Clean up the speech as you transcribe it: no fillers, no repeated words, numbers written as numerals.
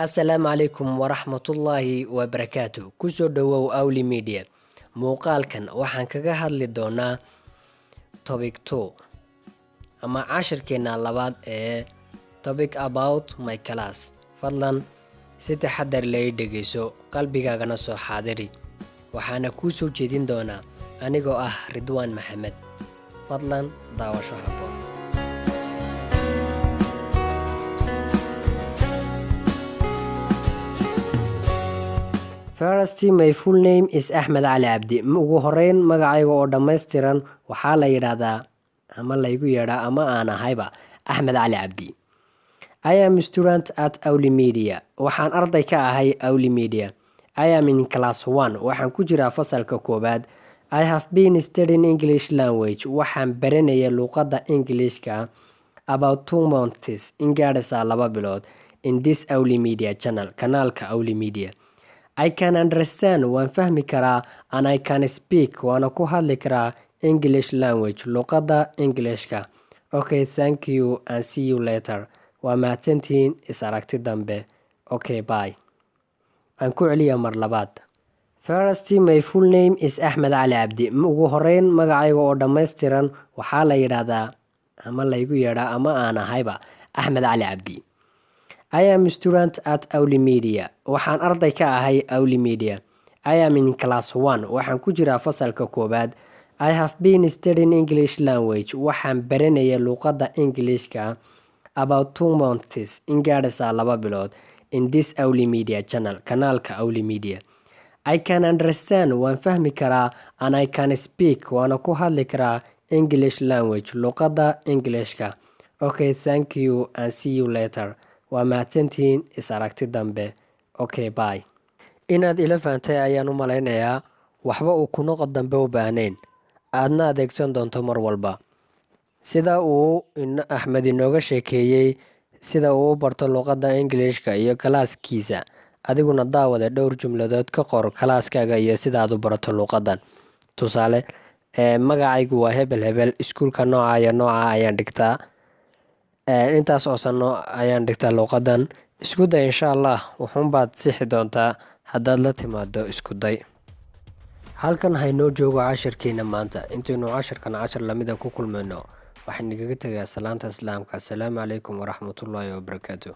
Assalaamu calaykum waraxmatullaahi wabarakaatuh. Kusoo dhawow Awli Media. Muuqaalkan waxaan kaga hadli doonaa topic 2 ama cashirkeena labaad ee topic about my class. Fadlan si taxadar leh dhegeyso, qalbigaagana soo xaadiri. Waxaana kuu soo jeedin doonaa anigoo ah Ridwaan Maxamed. Fadlan daawasho habboon. First, my full name is Ahmed Ali Abdi. Ugu horeyn magacayga oo dhammaystiran waxaa la yiraahdaa ama la igu yeedhaa ama aan ahayba Ahmed Ali Abdi. I am a student at Awli Media. Waxaan arday ka ahay Awli Media. I am in class 1. Waxaan ku jiraa fasalka koobaad. I have been studying English language. Waxaan baranaya luqadda Englishka about 2 months in gaadhaysa 2 bilood in this Awli Media channel, kanaalka Awli Media. I can understand, waan fahmi karaa, and I can speak, waana ku hadli karaa English language, luqadda Englishka. Okay, thank you and see you later. Waa mahadsantihiin, is aragti dambe. Okay, bye. Aan ku celiya mar labaad. First, my full name is Ahmed Ali Abdi. Ugu horeyn magacayga oo dhammaystiran waxaa la yiraahdaa ama la igu yeedhaa ama aan ahayba Ahmed Ali Abdi. I am a student at Awli Media. Waxaan arday ka ahay Awli Media. I am in class 1. Waxaan ku jiraa fasalka koobaad. I have been studying English language. Waxaan baranaya luqadda Englishka about 2 months in gaadhaysa 2 bilood in this Awli Media channel, kanaalka Awli Media. I can understand, waan fahmi karaa, and I can speak, waana ku hadli karaa English language, luqadda Englishka. Okay, thank you and see you later. Waa mahadsantihiin, is aragti dambe. Okay, bye. Inaad ila fahantay ayaan u malaynayaa, waxba uu ku noqod dambe u baahnayn, aadna adeegsan doonto mar walba. Sida uu Axmed inooga sheekeeyey sida uu u barto luqadda Englishka iyo kalaaskiisa, adiguna daawada dhowr jumladood ka qor kalaaskaaga iyo sida aad u barato luqaddan. Tusaale, magacaygu waa hebel hebel, iskuulka nooca iyo nooca ayaan dhigtaa. Intaas oo sano ayaan dhigtaa luqaddan. Isku day insha Allah, wuxuunbaad sixi doontaa haddaad la timaado isku day. Halkan haynoo joogo cashirkeena maanta. Intaynu cashirkan cashir lamida ku kulmayno, waxaan idinkaga tegayaa salaanta islaamka. Assalaamu calaykum waraxmatullaahi wabarakaatuh.